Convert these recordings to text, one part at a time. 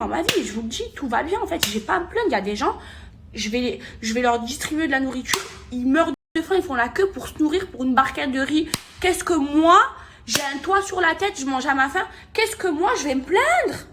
dans ma vie. Et je vous le dis, tout va bien en fait. J'ai pas à me plaindre. Il y a des gens, je vais leur distribuer de la nourriture. Ils meurent de faim, ils font la queue pour se nourrir pour une barquette de riz. Qu'est-ce que moi, j'ai un toit sur la tête, je mange à ma faim. Qu'est-ce que moi, je vais me plaindre?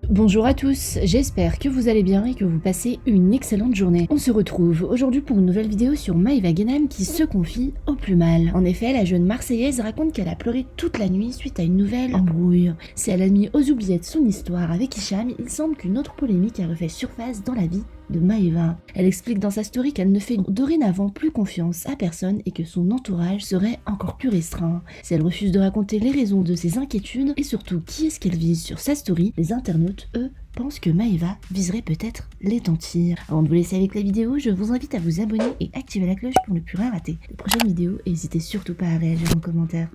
Bonjour à tous, j'espère que vous allez bien et que vous passez une excellente journée. On se retrouve aujourd'hui pour une nouvelle vidéo sur Maëva Guénam qui se confie au plus mal. En effet, la jeune Marseillaise raconte qu'elle a pleuré toute la nuit suite à une nouvelle embrouille. Si elle a mis aux oubliettes son histoire avec Hicham, il semble qu'une autre polémique a refait surface dans la vie de Maëva. Elle explique dans sa story qu'elle ne fait dorénavant plus confiance à personne et que son entourage serait encore plus restreint. Si elle refuse de raconter les raisons de ses inquiétudes et surtout qui est-ce qu'elle vise sur sa story, les internautes, eux, pensent que Maëva viserait peut-être les dentilles. Avant de vous laisser avec la vidéo, je vous invite à vous abonner et activer la cloche pour ne plus rien rater des prochaines vidéos et n'hésitez surtout pas à réagir en commentaire.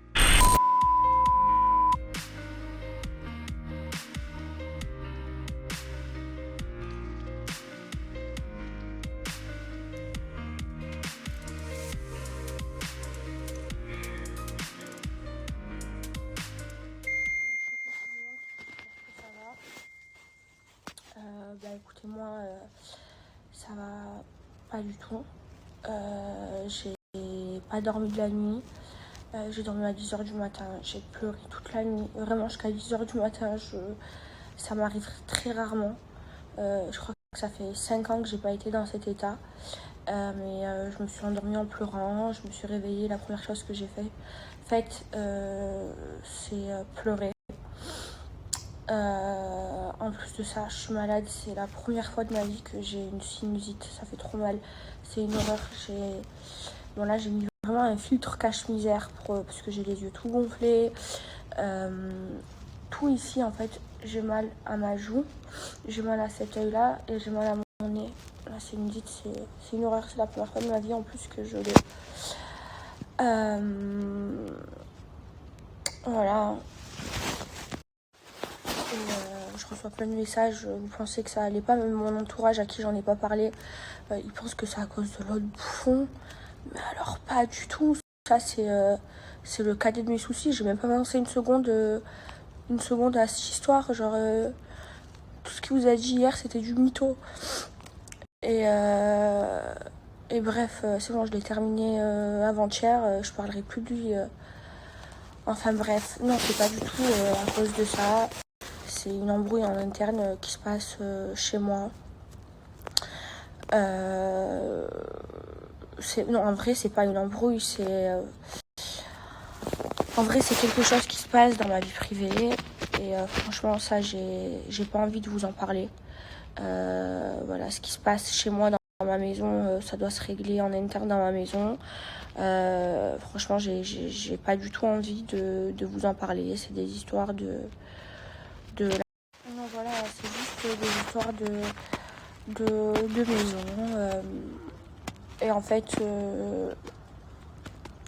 Écoutez, moi, ça va pas du tout. J'ai pas dormi de la nuit. J'ai dormi à 10h du matin. J'ai pleuré toute la nuit. Vraiment, jusqu'à 10h du matin, ça m'arrive très rarement. Je crois que ça fait 5 ans que j'ai pas été dans cet état. Mais je me suis endormie en pleurant. Je me suis réveillée. La première chose que j'ai faite, c'est pleurer. En plus de ça, je suis malade. C'est la première fois de ma vie que j'ai une sinusite. Ça fait trop mal. C'est une horreur. Là, j'ai mis vraiment un filtre cache-misère parce que j'ai les yeux tout gonflés. Tout ici, en fait, j'ai mal à ma joue. J'ai mal à cet œil-là et j'ai mal à mon nez. La sinusite, c'est une horreur. C'est la première fois de ma vie en plus que je l'ai. Voilà. Je reçois plein de messages, vous pensez que ça allait pas, même mon entourage à qui j'en ai pas parlé, ils pensent que c'est à cause de l'autre bouffon, mais alors pas du tout. Ça c'est le cadet de mes soucis. J'ai même pas pensé une seconde à cette histoire. Genre tout ce qu'il vous a dit hier c'était du mytho. Et bref, c'est bon, je l'ai terminé avant-hier, je parlerai plus de lui. Enfin bref, non, c'est pas du tout à cause de ça. C'est une embrouille en interne qui se passe chez moi. Non, en vrai, c'est pas une embrouille, en vrai, c'est quelque chose qui se passe dans ma vie privée. Et franchement, ça, j'ai pas envie de vous en parler. Voilà, ce qui se passe chez moi dans ma maison, ça doit se régler en interne dans ma maison. Franchement, j'ai pas du tout envie de vous en parler. C'est des histoires de non, voilà, c'est juste des histoires de maison. Et en fait,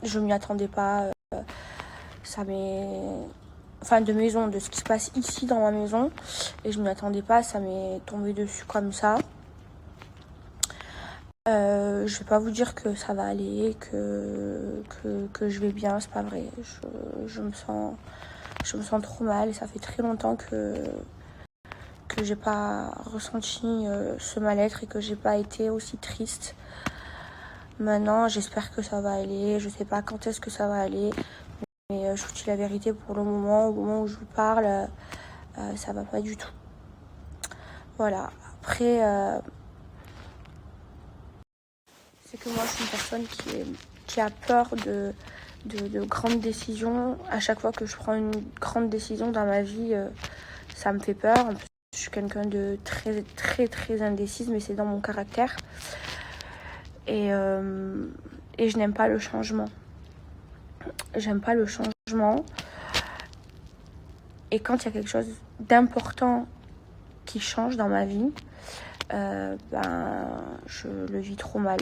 je m'y attendais pas. Ça m'est... Enfin, de maison, de ce qui se passe ici dans ma maison. Et je m'y attendais pas, ça m'est tombé dessus comme ça. Je vais pas vous dire que ça va aller, que je vais bien, c'est pas vrai. Je me sens trop mal et ça fait très longtemps que j'ai pas ressenti ce mal-être et que j'ai pas été aussi triste. Maintenant, j'espère que ça va aller. Je sais pas quand est-ce que ça va aller, mais je vous dis la vérité, pour le moment, au moment où je vous parle, ça va pas du tout. Voilà. Après, c'est que moi, je suis une personne qui a peur de grandes décisions. À chaque fois que je prends une grande décision dans ma vie, ça me fait peur. En plus, je suis quelqu'un de très, très, très indécise, mais c'est dans mon caractère. Et je n'aime pas le changement. J'aime pas le changement. Et quand il y a quelque chose d'important qui change dans ma vie, je le vis trop mal.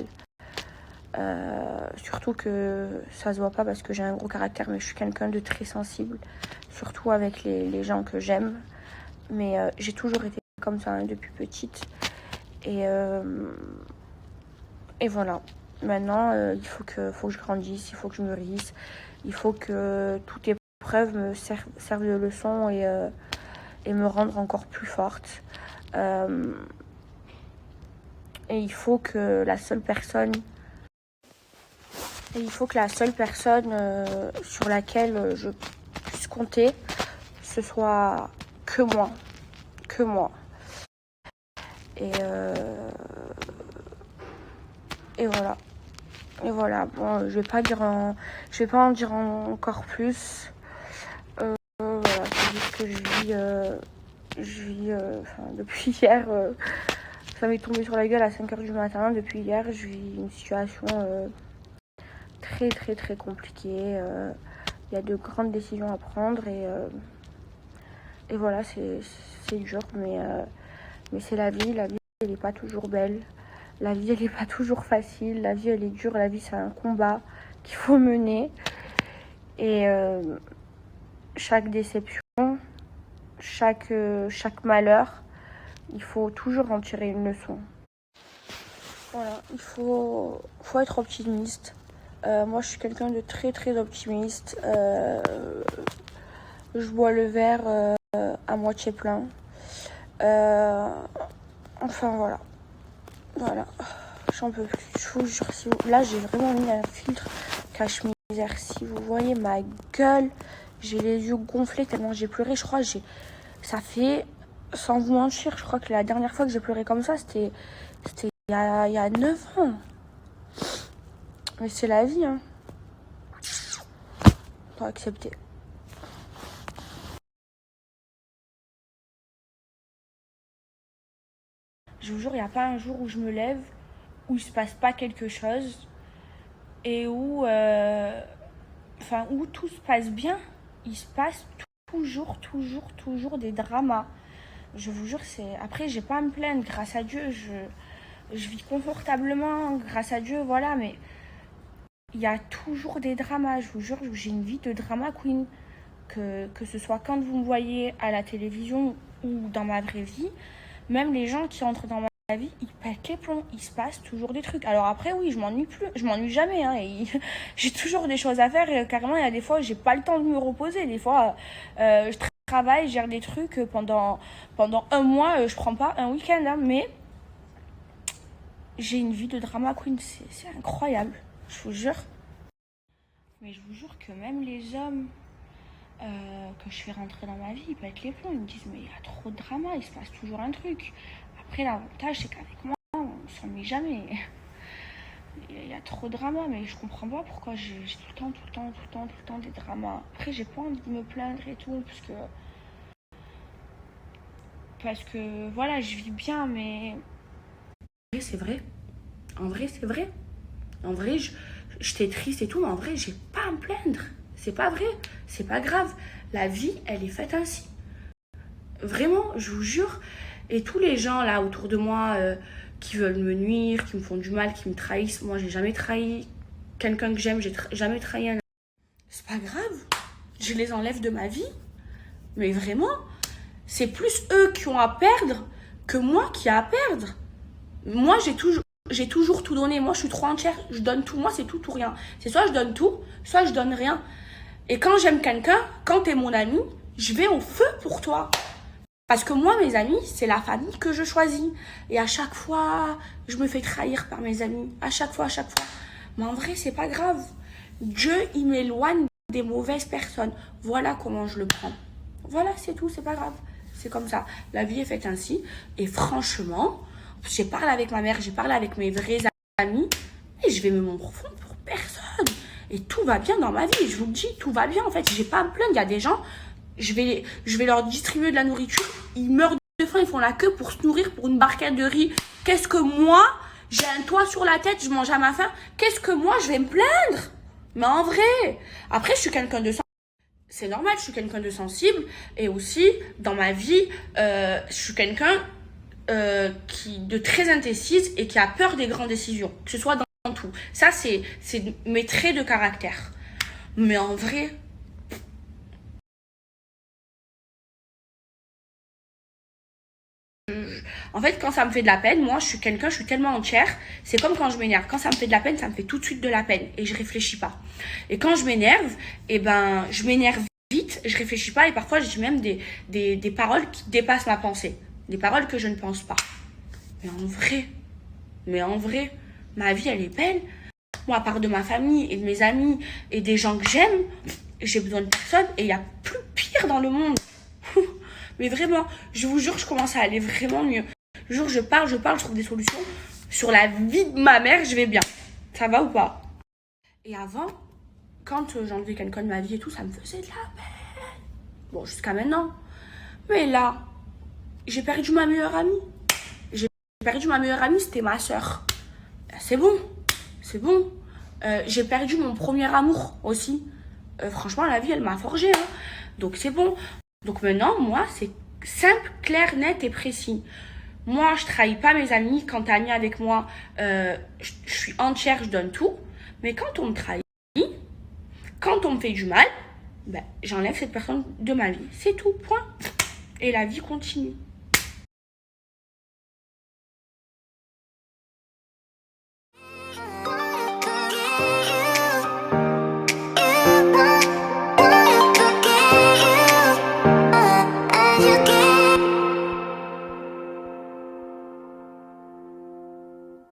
Surtout que ça se voit pas parce que j'ai un gros caractère, mais je suis quelqu'un de très sensible, surtout avec les gens que j'aime. Mais j'ai toujours été comme ça depuis petite. Et voilà. Maintenant, il faut que je grandisse, il faut que je mûrisse, il faut que toute épreuve me serve de leçon et me rendre encore plus forte. Et il faut que la seule personne sur laquelle je puisse compter, ce soit que moi. Que moi. Et voilà. Et voilà. Bon, je vais pas en dire encore plus. Voilà, c'est juste que depuis hier, ça m'est tombé sur la gueule à 5h du matin. Depuis hier, je vis une situation très très très compliquée. Il y a de grandes décisions à prendre et voilà, c'est dur, mais c'est la vie. La vie, elle n'est pas toujours belle. La vie, elle n'est pas toujours facile. La vie, elle est dure. La vie, c'est un combat qu'il faut mener. Et chaque déception, chaque malheur, il faut toujours en tirer une leçon. Voilà, il faut être optimiste. Moi, je suis quelqu'un de très très optimiste. Je bois le verre à moitié plein. Enfin, voilà. Voilà. J'en peux plus. Je vous jure, là, j'ai vraiment mis un filtre cache-misère. Si vous voyez ma gueule, j'ai les yeux gonflés tellement j'ai pleuré. Je crois que ça fait, sans vous mentir, je crois que la dernière fois que j'ai pleuré comme ça, c'était il y a 9 ans. Mais c'est la vie, hein. Faut accepter. Je vous jure, il n'y a pas un jour où je me lève, où il se passe pas quelque chose et où tout se passe bien. Il se passe toujours des dramas. Je vous jure, après, j'ai pas à me plaindre. Grâce à Dieu, je vis confortablement. Grâce à Dieu, voilà. Mais il y a toujours des dramas. Je vous jure, j'ai une vie de drama queen. Que ce soit quand vous me voyez à la télévision ou dans ma vraie vie, même les gens qui entrent dans ma vie, ils pètent les plombs. Il se passe toujours des trucs. Alors après, oui, je m'ennuie jamais. Hein, et j'ai toujours des choses à faire. Et carrément, il y a des fois, j'ai pas le temps de me reposer. Des fois, je travaille, je gère des trucs pendant un mois. Je prends pas un week-end. Hein, mais j'ai une vie de drama queen. C'est incroyable. Je vous jure. Mais je vous jure que même les hommes que je fais rentrer dans ma vie, ils pètent les plombs. Ils me disent, mais il y a trop de drama, il se passe toujours un truc. Après, l'avantage, c'est qu'avec moi, on s'ennuie jamais. Il y a trop de drama, mais je comprends pas pourquoi j'ai tout le temps des dramas. Après, j'ai pas envie de me plaindre et tout, parce que voilà, je vis bien, mais c'est vrai. En vrai, c'est vrai. En vrai, j'étais triste et tout, mais en vrai, j'ai pas à me plaindre. C'est pas vrai, c'est pas grave. La vie, elle est faite ainsi. Vraiment, je vous jure. Et tous les gens là autour de moi qui veulent me nuire, qui me font du mal, qui me trahissent, moi, j'ai jamais trahi quelqu'un que j'aime, j'ai jamais trahi un. C'est pas grave. Je les enlève de ma vie. Mais vraiment, c'est plus eux qui ont à perdre que moi qui a à perdre. Moi, j'ai toujours tout donné. Moi, je suis trop entière. Je donne tout. Moi, c'est tout ou rien. C'est soit je donne tout, soit je donne rien. Et quand j'aime quelqu'un, quand t'es mon ami, je vais au feu pour toi. Parce que moi, mes amis, c'est la famille que je choisis. Et à chaque fois, je me fais trahir par mes amis. À chaque fois. Mais en vrai, c'est pas grave. Dieu, il m'éloigne des mauvaises personnes. Voilà comment je le prends. Voilà, c'est tout, c'est pas grave. C'est comme ça. La vie est faite ainsi. Et franchement, j'ai parlé avec ma mère, j'ai parlé avec mes vrais amis. Et je vais me morfondre pour personne. Et tout va bien dans ma vie. Je vous le dis, tout va bien. En fait, j'ai pas à me plaindre. Il y a des gens, je vais leur distribuer de la nourriture. Ils meurent de faim, ils font la queue pour se nourrir pour une barquette de riz. Qu'est-ce que moi, j'ai un toit sur la tête, je mange à ma faim. Qu'est-ce que moi, je vais me plaindre? Mais en vrai. Après, je suis quelqu'un de sensible. C'est normal, je suis quelqu'un de sensible. Et aussi, dans ma vie, je suis quelqu'un de très indécise et qui a peur des grandes décisions. Que ce soit dans tout. Ça, c'est mes traits de caractère. Mais en vrai, En fait, quand ça me fait de la peine, moi, je suis tellement entière. C'est comme quand je m'énerve. Quand ça me fait de la peine, ça me fait tout de suite de la peine. Et je réfléchis pas. Et quand je m'énerve, je m'énerve vite, je réfléchis pas. Et parfois, je dis même des paroles qui dépassent ma pensée. Des paroles que je ne pense pas. Mais en vrai, ma vie, elle est belle. Moi, à part de ma famille et de mes amis et des gens que j'aime, j'ai besoin de personne. Et il y a plus pire dans le monde. Mais vraiment, je vous jure, je commence à aller vraiment mieux. Le jour où je parle, je trouve des solutions. Sur la vie de ma mère, je vais bien. Ça va ou pas? Et avant, quand j'enlevais quelqu'un de ma vie et tout, ça me faisait de la peine. Bon, jusqu'à maintenant. Mais là, j'ai perdu ma meilleure amie. C'était ma sœur. C'est bon. J'ai perdu mon premier amour aussi. Franchement, la vie, elle m'a forgé. Hein. Donc, c'est bon. Donc maintenant, moi, c'est simple, clair, net et précis. Moi, je trahis pas mes amis. Quand t'es ami avec moi, je suis entière, je donne tout. Mais quand on me trahit, quand on me fait du mal, j'enlève cette personne de ma vie. C'est tout, point. Et la vie continue.